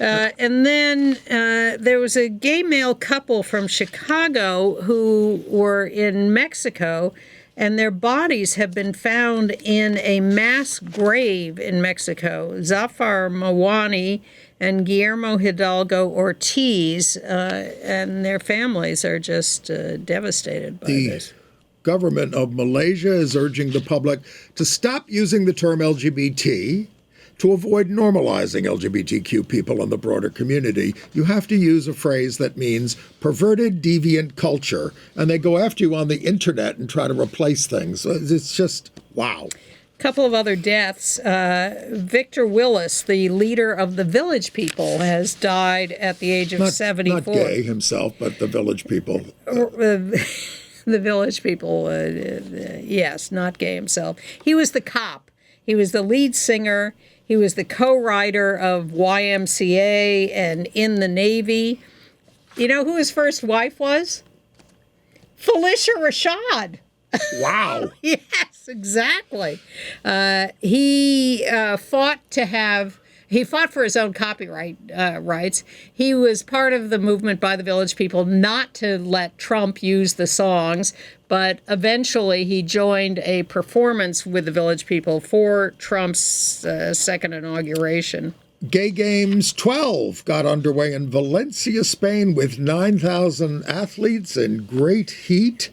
Speaker 3: And then there was a gay male couple from Chicago who were in Mexico, and their bodies have been found in a mass grave in Mexico. Zafar Mawani and Guillermo Hidalgo Ortiz, and their families are just devastated by this.
Speaker 2: The government of Malaysia is urging the public to stop using the term LGBT to avoid normalizing LGBTQ people in the broader community. You have to use a phrase that means perverted, deviant culture, and they go after you on the internet and try to replace things. It's just, wow.
Speaker 3: Couple of other deaths. Victor Willis, the leader of the Village People, has died at the age of 74.
Speaker 2: Not gay himself, but the Village People.
Speaker 3: The Village People, yes, not gay himself. He was the cop. He was the lead singer. He was the co-writer of YMCA and In the Navy. You know who his first wife was? Felicia Rashad.
Speaker 2: Wow.
Speaker 3: Yes, exactly. He fought for his own copyright rights. He was part of the movement by the Village People not to let Trump use the songs, but eventually he joined a performance with the Village People for Trump's second inauguration.
Speaker 2: Gay Games 12 got underway in Valencia, Spain, with 9,000 athletes in great heat.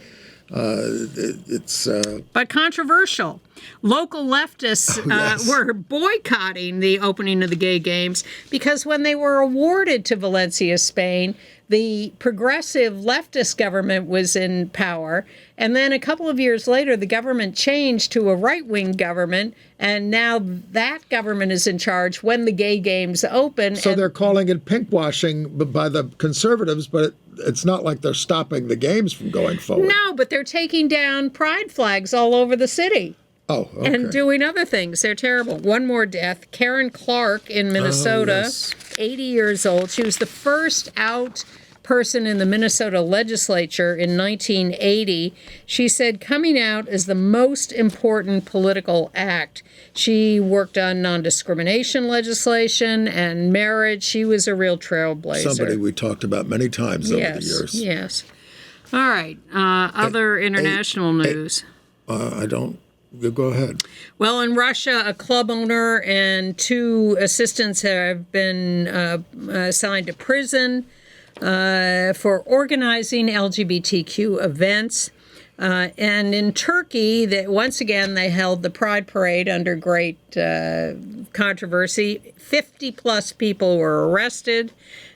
Speaker 3: But controversial. Local leftists were boycotting the opening of the Gay Games because when they were awarded to Valencia, Spain, the progressive leftist government was in power, and then a couple of years later, the government changed to a right-wing government, and now that government is in charge when the gay games open.
Speaker 2: So they're calling it pinkwashing by the conservatives, but it's not like they're stopping the games from going forward.
Speaker 3: No, but they're taking down pride flags all over the city.
Speaker 2: Oh, okay.
Speaker 3: And doing other things. They're terrible. One more death. Karen Clark in Minnesota,
Speaker 2: yes.
Speaker 3: 80 years old. She was the first out person in the Minnesota legislature in 1980. She said coming out is the most important political act. She worked on non-discrimination legislation and marriage. She was a real trailblazer.
Speaker 2: Somebody we talked about many times over the years.
Speaker 3: Yes. All right. Other international news.
Speaker 2: I don't. Go ahead.
Speaker 3: Well, in Russia, a club owner and 2 assistants have been assigned to prison for organizing LGBTQ events. And in Turkey, once again, they held the Pride Parade under great controversy. 50-plus people were arrested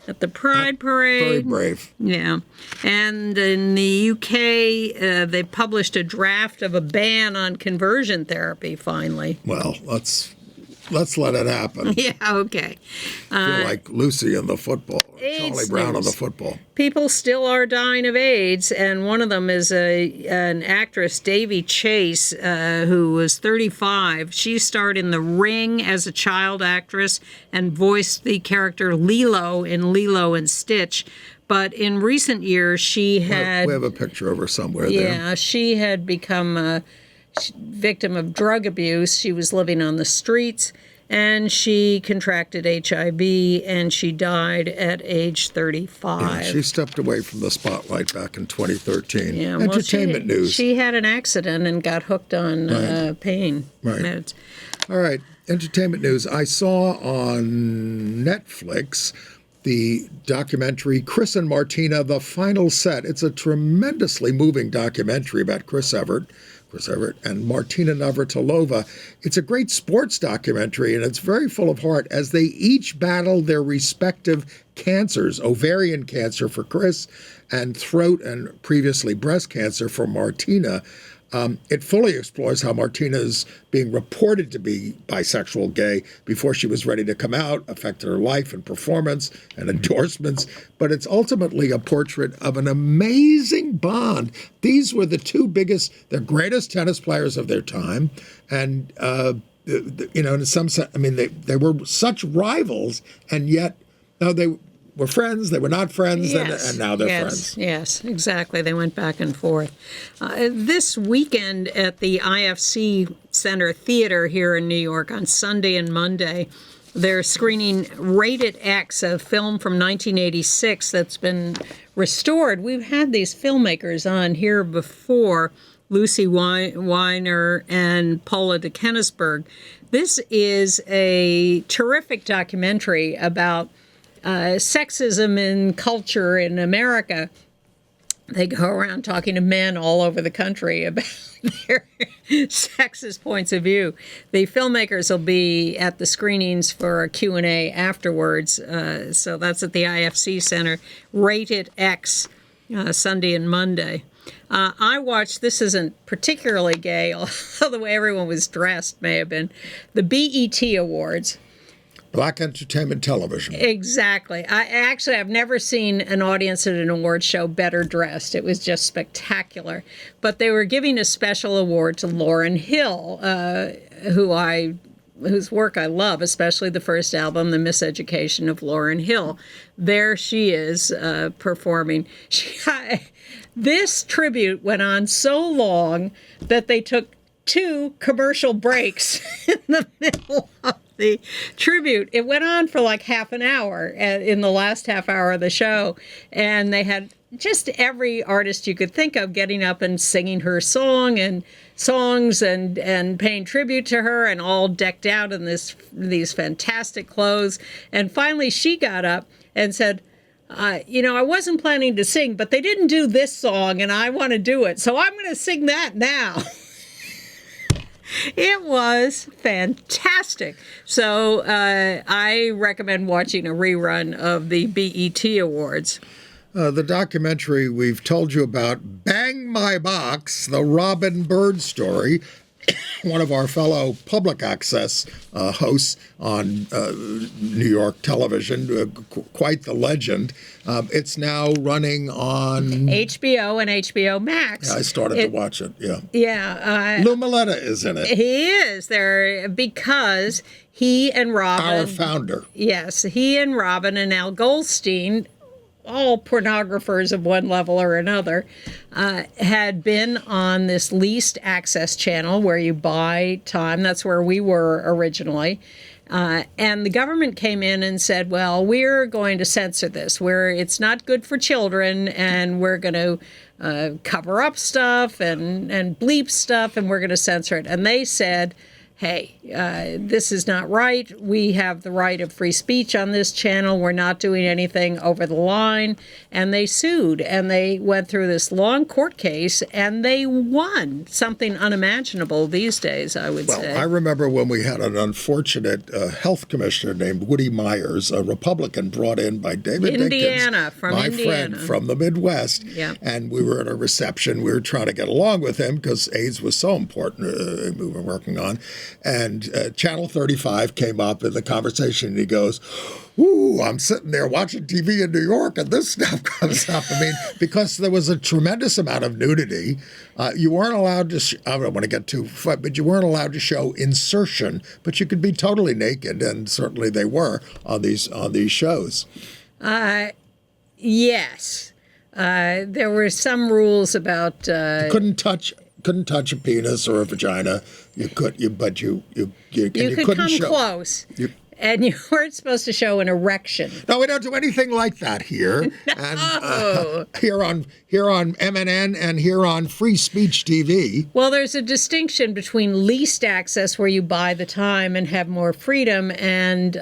Speaker 3: at the Pride Parade.
Speaker 2: Very brave.
Speaker 3: Yeah. And in the UK, they published a draft of a ban on conversion therapy, finally.
Speaker 2: Well, let's let it happen.
Speaker 3: Yeah, okay.
Speaker 2: I feel like Lucy in the football, Charlie Brown in the
Speaker 3: news.
Speaker 2: football.
Speaker 3: People still are dying of AIDS, and one of them is an actress, Davy Chase, who was 35. She starred in The Ring as a child actress and voiced the character Lilo in Lilo and Stitch. But in recent years, she had...
Speaker 2: We have a picture of her somewhere there.
Speaker 3: Yeah, she had become a victim of drug abuse. She was living on the streets, and she contracted HIV, and she died at age 35.
Speaker 2: Yeah, she stepped away from the spotlight back in 2013.
Speaker 3: Yeah,
Speaker 2: Entertainment news.
Speaker 3: She had an accident and got hooked on pain meds.
Speaker 2: All right, entertainment news. I saw on Netflix the documentary Chris and Martina, The Final Set. It's a tremendously moving documentary about Chris Everett and Martina Navratilova. It's a great sports documentary, and it's very full of heart as they each battle their respective cancers, ovarian cancer for Chris and throat and previously breast cancer for Martina. It fully explores how Martina is being reported to be bisexual gay before she was ready to come out, affected her life and performance and endorsements. But it's ultimately a portrait of an amazing bond. These were the greatest tennis players of their time. And, in some sense, I mean, they were such rivals, and yet, no, they were friends, they were not friends, and now they're friends.
Speaker 3: Yes, exactly. They went back and forth. This weekend at the IFC Center Theater here in New York on Sunday and Monday, they're screening Rated X, a film from 1986 that's been restored. We've had these filmmakers on here before, Lucy Weiner and Paula de Kennisburg. This is a terrific documentary about sexism in culture in America. They go around talking to men all over the country about their sexist points of view. The filmmakers will be at the screenings for a Q&A afterwards. So that's at the IFC Center. Rated X, Sunday and Monday. I watched, this isn't particularly gay, although the way everyone was dressed may have been, the BET Awards.
Speaker 2: Black Entertainment Television.
Speaker 3: Exactly. I've never seen an audience at an award show better dressed. It was just spectacular. But they were giving a special award to Lauryn Hill, whose work I love, especially the first album, The Miseducation of Lauryn Hill. There she is performing. This tribute went on so long that they took 2 commercial breaks in the middle of the tribute. It went on for like half an hour in the last half hour of the show, and they had just every artist you could think of getting up and singing her songs and paying tribute to her, and all decked out in these fantastic clothes. And finally she got up and said, I wasn't planning to sing, but they didn't do this song and I want to do it, so I'm going to sing that now. It was fantastic. So I recommend watching a rerun of the BET Awards.
Speaker 2: The documentary we've told you about, Bang My Box, the Robin Bird story, one of our fellow public access hosts on New York television, quite the legend. It's now running on
Speaker 3: HBO and HBO Max.
Speaker 2: Yeah, I started to watch it. Yeah.
Speaker 3: Yeah.
Speaker 2: Lou Maletta is in it.
Speaker 3: He is there because he and Robin,
Speaker 2: Our founder.
Speaker 3: Yes, he and Robin and Al Goldstein, all pornographers of one level or another, had been on this leased access channel where you buy time. That's where we were originally. And the government came in and said, well, we're going to censor this. It's not good for children, and we're going to cover up stuff and bleep stuff, and we're going to censor it. And they said, hey, this is not right. We have the right of free speech on this channel. We're not doing anything over the line. And they sued, and they went through this long court case, and they won. Something unimaginable these days, I would say.
Speaker 2: Well, I remember when we had an unfortunate health commissioner named Woody Myers, a Republican brought in by David Dinkins, my friend from the Midwest.
Speaker 3: Yeah.
Speaker 2: And we were at a reception. We were trying to get along with him because AIDS was so important we were working on. And Channel 35 came up in the conversation, and he goes, ooh, I'm sitting there watching TV in New York, and this stuff comes up. I mean, because there was a tremendous amount of nudity, you weren't allowed to, I don't want to get too far, but you weren't allowed to show insertion, but you could be totally naked, and certainly they were on these shows.
Speaker 3: Yes. There were some rules about...
Speaker 2: You couldn't touch a penis or a vagina. You could, but you
Speaker 3: could come close. And you weren't supposed to show an erection.
Speaker 2: No, we don't do anything like that here.
Speaker 3: No.
Speaker 2: And here on MNN and here on Free Speech TV.
Speaker 3: Well, there's a distinction between leased access, where you buy the time and have more freedom, and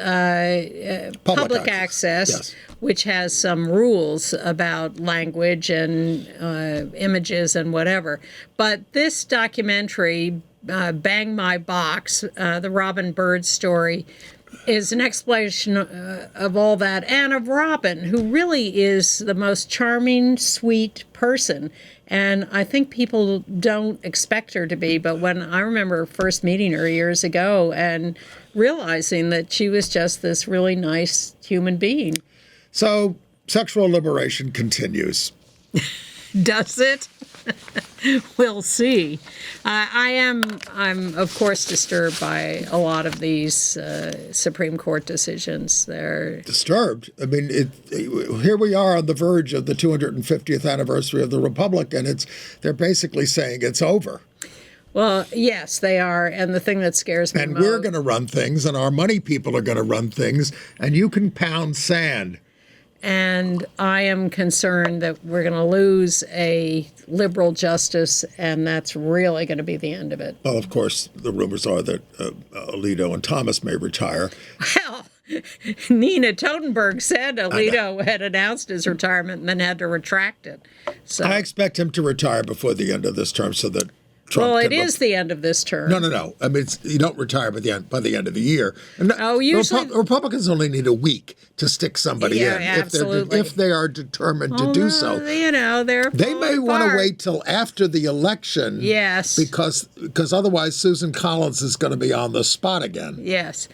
Speaker 3: public access,
Speaker 2: yes,
Speaker 3: which has some rules about language and images and whatever. But this documentary, Bang My Box, the Robin Bird story, is an explanation of all that, and of Robin, who really is the most charming, sweet person. And I think people don't expect her to be, but when I remember first meeting her years ago and realizing that she was just this really nice human being.
Speaker 2: So sexual liberation continues.
Speaker 3: Does it? We'll see. I'm of course disturbed by a lot of these Supreme Court decisions. They're
Speaker 2: disturbed. I mean, here we are on the verge of the 250th anniversary of the Republic, and they're basically saying it's over.
Speaker 3: Well, yes, they are. And the thing that scares me
Speaker 2: most...
Speaker 3: And
Speaker 2: we're going to run things, and our money people are going to run things, and you can pound sand.
Speaker 3: And I am concerned that we're going to lose a liberal justice, and that's really going to be the end of it.
Speaker 2: Well, of course, the rumors are that Alito and Thomas may retire.
Speaker 3: Well, Nina Totenberg said Alito had announced his retirement and then had to retract it. So
Speaker 2: I expect him to retire before the end of this term so that Trump
Speaker 3: well, it is the end of this term.
Speaker 2: No. I mean, you don't retire by the end of the year. And
Speaker 3: usually
Speaker 2: Republicans only need a week to stick somebody in
Speaker 3: absolutely.
Speaker 2: if they are determined to do so.
Speaker 3: You know,
Speaker 2: they may want to wait till after the election.
Speaker 3: Yes,
Speaker 2: because otherwise Susan Collins is going to be on the spot again.
Speaker 3: Yes.